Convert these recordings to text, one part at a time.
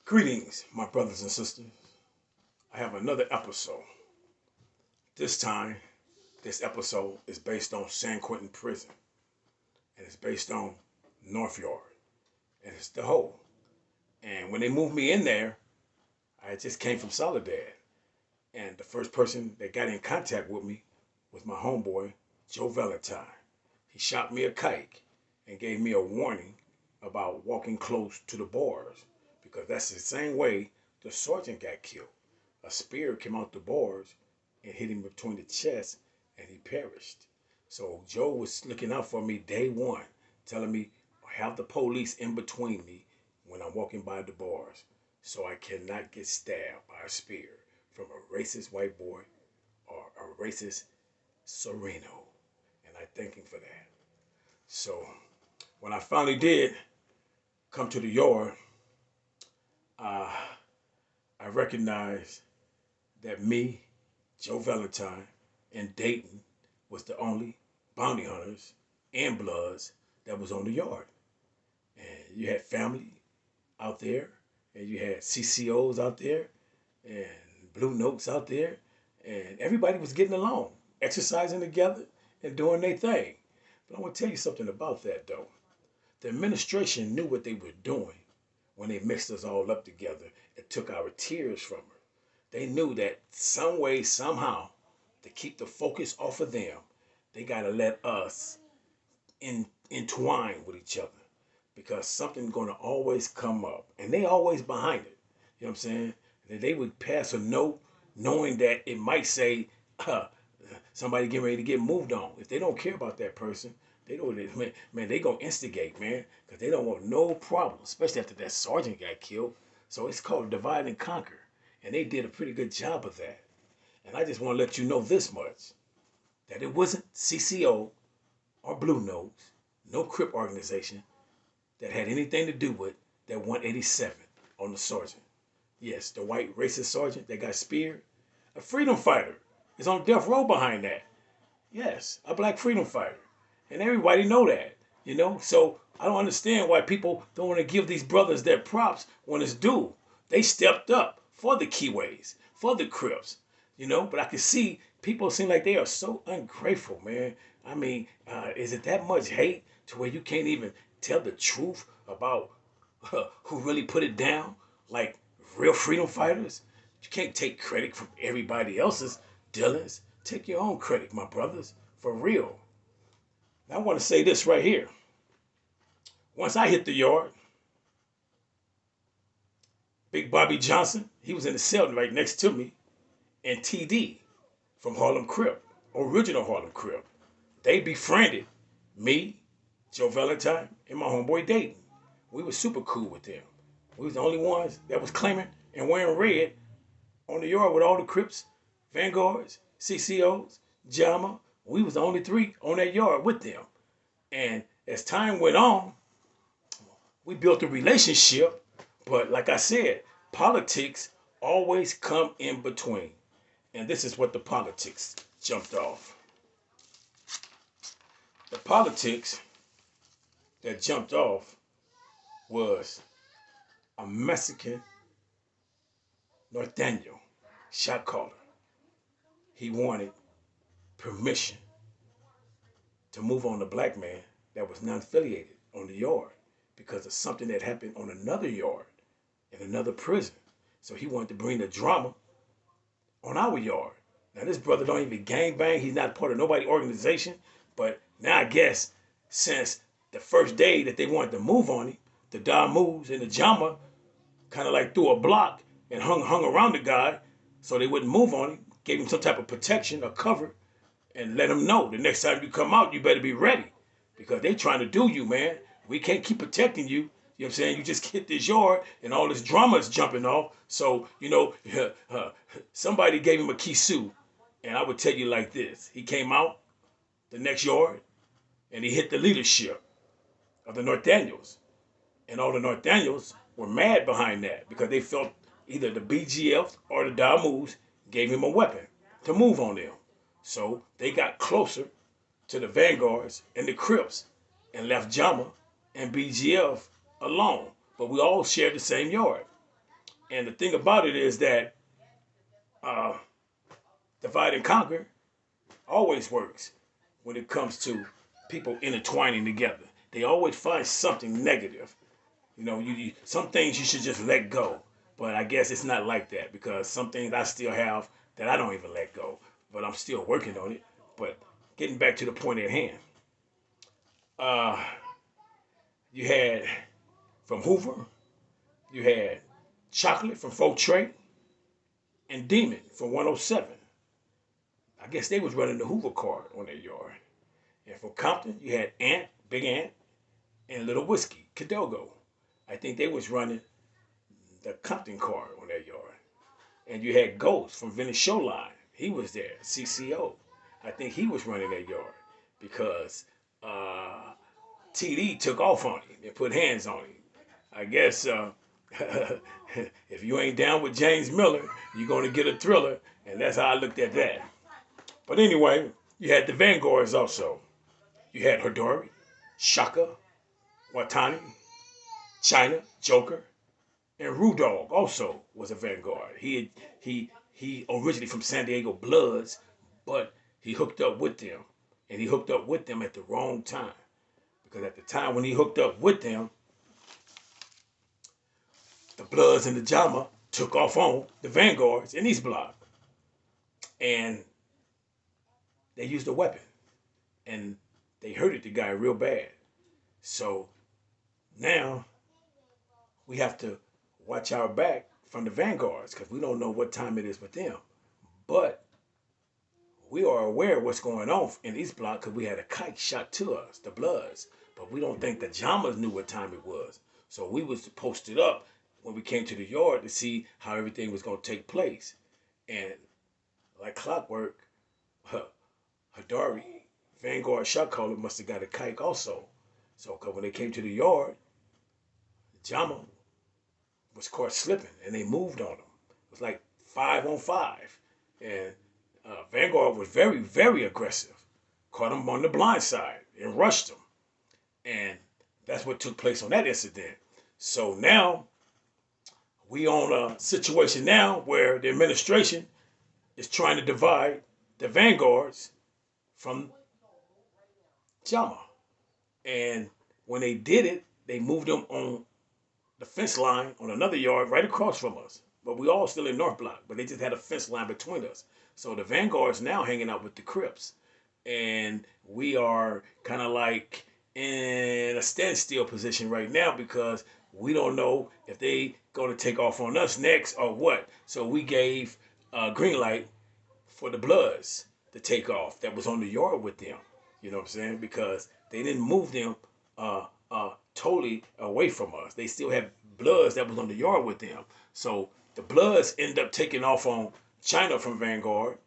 Greetings, my brothers and sisters. I have another episode. This time, this episode is based on San Quentin Prison, and it's based on North Yard, and it's the hole. And when they moved me in there, I just came from Soledad, and the first person that got in contact with me was my homeboy, Joe Valentine. He shot me a kike and gave me a warning about walking close to the bars, because that's the same way the sergeant got killed. A spear came out the bars and hit him between the chest, and he perished. So Joe was looking out for me day one, telling me have the police in between me when I'm walking by the bars, so I cannot get stabbed by a spear from a racist white boy or a racist Sereno. And I thank him for that. So when I finally did come to the yard, I recognized that me, Joe Valentine, and Dayton was the only bounty hunters and bloods that was on the yard. And you had family out there, and you had CCOs out there, and Blue Notes out there, and everybody was getting along, exercising together and doing their thing. But I want to tell you something about that, though. The administration knew what they were doing when they mixed us all up together and took our tears from her. They knew that some way, somehow, to keep the focus off of them, they got to let us entwine with each other, because something's going to always come up, and they always behind it. You know what I'm saying? And they would pass a note knowing that it might say somebody getting ready to get moved on. If they don't care about that person, they don't, man, they gonna instigate, man, because they don't want no problem, especially after that sergeant got killed. So it's called divide and conquer, and they did a pretty good job of that. And I just want to let you know this much, that it wasn't CCO or Blue Nose, no Crip organization, that had anything to do with that 187 on the sergeant. Yes, the white racist sergeant that got speared, a freedom fighter is on death row behind that. Yes, a black freedom fighter. And everybody know that, you know? So I don't understand why people don't want to give these brothers their props when it's due. They stepped up for the Keyways, for the Crips, you know? But I can see people seem like they are so ungrateful, man. I mean, is it that much hate to where you can't even tell the truth about who really put it down? Like real freedom fighters? You can't take credit from everybody else's dealings. Take your own credit, my brothers, for real. Now, I want to say this right here. Once I hit the yard, Big Bobby Johnson, he was in the cell right next to me, and TD from Harlem Crip, original Harlem Crip. They befriended me, Joe Valentine, and my homeboy Dayton. We were super cool with them. We was the only ones that was claiming and wearing red on the yard with all the Crips, Vanguards, CCOs, JAMA. We was the only three on that yard with them. And as time went on, we built a relationship. But like I said, politics always come in between. And this is what the politics jumped off. The politics that jumped off was a Mexican North Daniel shot caller. He wanted permission to move on the black man that was non-affiliated on the yard because of something that happened on another yard in another prison. So he wanted to bring the drama on our yard. Now this brother don't even gangbang. He's not part of nobody's organization. But now I guess since the first day that they wanted to move on him, the Damus and the Jama kind of like threw a block and hung around the guy so they wouldn't move on him, gave him some type of protection or cover, and let him know the next time you come out, you better be ready, because they trying to do you, man. We can't keep protecting you. You know what I'm saying? You just hit this yard and all this drama is jumping off. So, you know, somebody gave him a kisu. And I would tell you like this. He came out the next yard and he hit the leadership of the North Daniels. And all the North Daniels were mad behind that because they felt either the BGF or the Damus gave him a weapon to move on them. So they got closer to the Vanguards and the Crips and left Jama and BGF alone. But we all shared the same yard. And the thing about it is that uh, divide and conquer always works when it comes to people intertwining together. They always find something negative. You know, some things you should just let go. But I guess it's not like that because some things I still have that I don't even let go. But I'm still working on it. But getting back to the point at hand, uh, you had from Hoover, you had Chocolate from Folk Trey, and Demon from 107. I guess they was running the Hoover card on their yard. And from Compton, you had Ant, Big Ant, and Little Whiskey, Cadogo. I think they was running the Compton card on their yard. And you had Ghost from Venice Showline. He was there, CCO. I think he was running their yard because TD took off on him and put hands on him. I guess if you ain't down with James Miller, you're going to get a thriller. And that's how I looked at that. But anyway, you had the Vanguards also. You had Hodori, Shaka, Watani, China, Joker, and Rudog also was a Vanguard. He originally from San Diego Bloods, but he hooked up with them. And he hooked up with them at the wrong time. Because at the time when he hooked up with them, the Bloods and the Jama took off on the Vanguards in East Block. And they used a weapon. And they hurted the guy real bad. So now we have to watch our back from the Vanguards because we don't know what time it is with them. But we are aware of what's going on in East Block because we had a kite shot to us, the Bloods. But we don't think the Jamas knew what time it was. So we was posted up when we came to the yard to see how everything was going to take place. And like clockwork, Hadari, Vanguard shot caller must have got a kike also. So cause when they came to the yard, Jama was caught slipping and they moved on him. It was like 5-on-5. And Vanguard was very, very aggressive. Caught him on the blind side and rushed him. And that's what took place on that incident. So now we on a situation now where the administration is trying to divide the Vanguards from Jama. And when they did it, they moved them on the fence line on another yard right across from us. But we all still in North Block, but they just had a fence line between us. So the Vanguard's now hanging out with the Crips. And we are kind of like in a standstill position right now because we don't know if they going to take off on us next or what. So we gave green light for the Bloods to take off that was on the yard with them. You know what I'm saying? Because they didn't move them totally away from us. They still had Bloods that was on the yard with them. So the Bloods end up taking off on China from Vanguard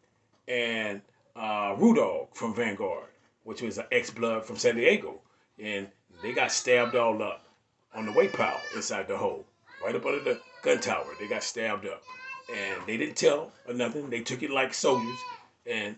and Rudolph from Vanguard, which was an ex-Blood from San Diego. And they got stabbed all up on the weight pile inside the hole, right up under the gun tower. They got stabbed up. And they didn't tell or nothing. They took it like soldiers. And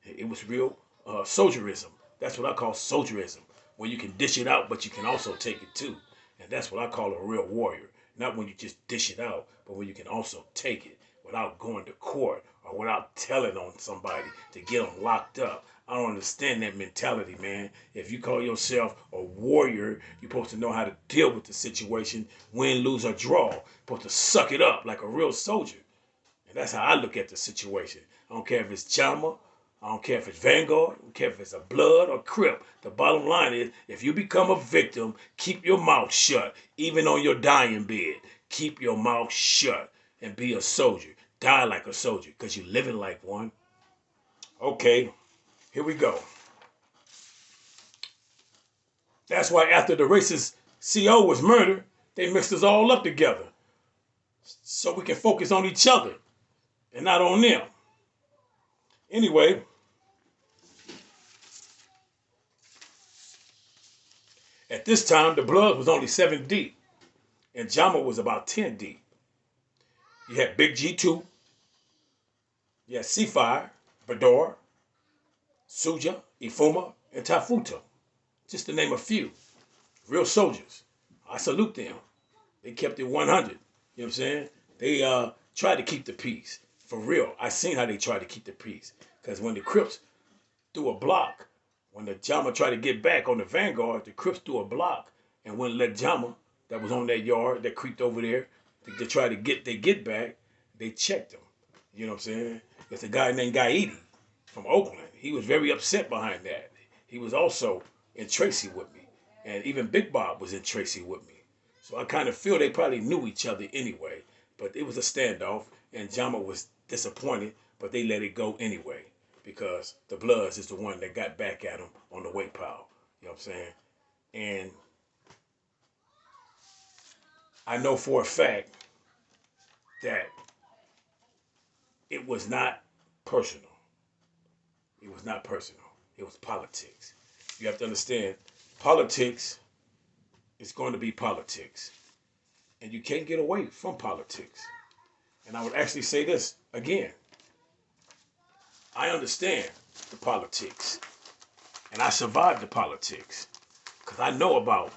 it was real soldierism. That's what I call soldierism. When you can dish it out, but you can also take it too. And that's what I call a real warrior. Not when you just dish it out, but when you can also take it without going to court or without telling on somebody to get them locked up. I don't understand that mentality, man. If you call yourself a warrior, you're supposed to know how to deal with the situation, win, lose, or draw. You're supposed to suck it up like a real soldier. And that's how I look at the situation. I don't care if it's Jama, I don't care if it's Vanguard, I don't care if it's a Blood or Crip. The bottom line is, if you become a victim, keep your mouth shut. Even on your dying bed, keep your mouth shut and be a soldier. Die like a soldier, because you're living like one. Okay, here we go. That's why after the racist CO was murdered, they mixed us all up together. So we can focus on each other and not on them. Anyway, at this time, the Blood was only 7 deep, and Jama was about 10 deep. You had Big G2, you had Seafire, Bador, Suja, Ifuma, and Tafuto, just to name a few. Real soldiers. I salute them. They kept it 100. You know what I'm saying? They tried to keep the peace. For real, I seen how they tried to keep the peace. Because when the Crips threw a block, when the Jama tried to get back on the Vanguard, the Crips threw a block and wouldn't let Jama, that was on that yard, that creeped over there, to try to get they get back, they checked him. You know what I'm saying? It's a guy named Gaidi from Oakland. He was very upset behind that. He was also in Tracy with me. And even Big Bob was in Tracy with me. So I kind of feel they probably knew each other anyway. But it was a standoff, and Jama was disappointed, but they let it go anyway because the Bloods is the one that got back at him on the weight pile. You know what I'm saying? And I know for a fact that it was not personal. It was not personal. It was politics. You have to understand, politics is going to be politics. And you can't get away from politics. And I would actually say this again. I understand the politics. And I survived the politics. Because I know about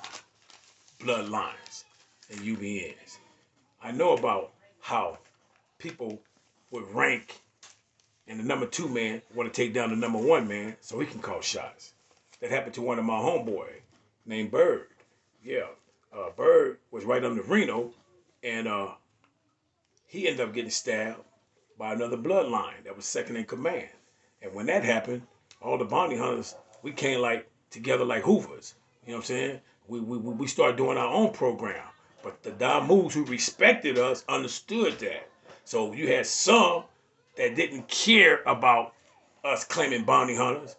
bloodlines and UBNs. I know about how people would rank and the number 2 man want to take down the number 1 man so he can call shots. That happened to one of my homeboy named Bird. Yeah, Bird was right under Reno, and he ended up getting stabbed by another bloodline that was second in command. And when that happened, all the bounty hunters, we came like together like Hoovers. You know what I'm saying? We started doing our own program. But the Damus who respected us understood that. So you had some that didn't care about us claiming bounty hunters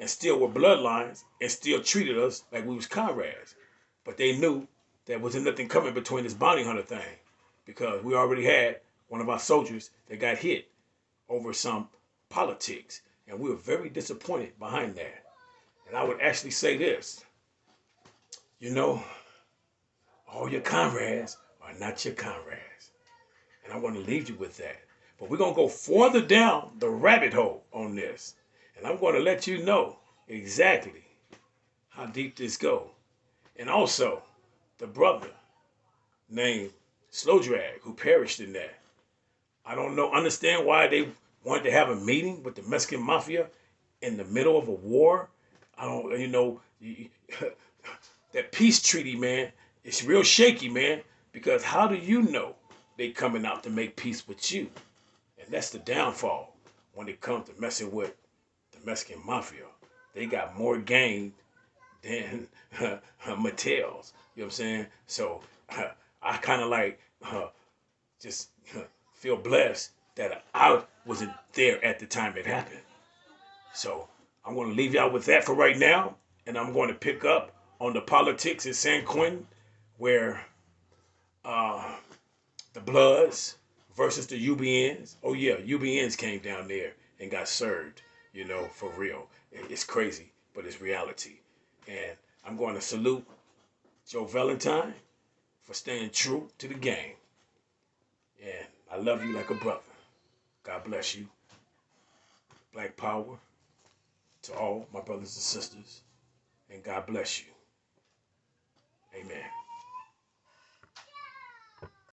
and still were bloodlines and still treated us like we was comrades. But they knew there wasn't nothing coming between this bounty hunter thing because we already had one of our soldiers that got hit over some politics. And we were very disappointed behind that. And I would actually say this, you know, all your comrades are not your comrades. And I want to leave you with that. But we're going to go further down the rabbit hole on this. And I'm going to let you know exactly how deep this goes. And also, the brother named Slow Drag who perished in that. I don't understand why they wanted to have a meeting with the Mexican Mafia in the middle of a war. I don't, that peace treaty, man, it's real shaky, man, because how do you know they coming out to make peace with you? And that's the downfall when it comes to messing with the Mexican Mafia. They got more game than Mattel's. You know what I'm saying? So I kind of like just feel blessed that I wasn't there at the time it happened. So I'm going to leave y'all with that for right now. And I'm going to pick up on the politics in San Quentin where the Bloods versus the UBNs. Oh yeah, UBNs came down there and got served, you know, for real. It's crazy, but it's reality. And I'm going to salute Joe Valentine for staying true to the game. And I love you like a brother. God bless you. Black power to all my brothers and sisters. And God bless you. Amen.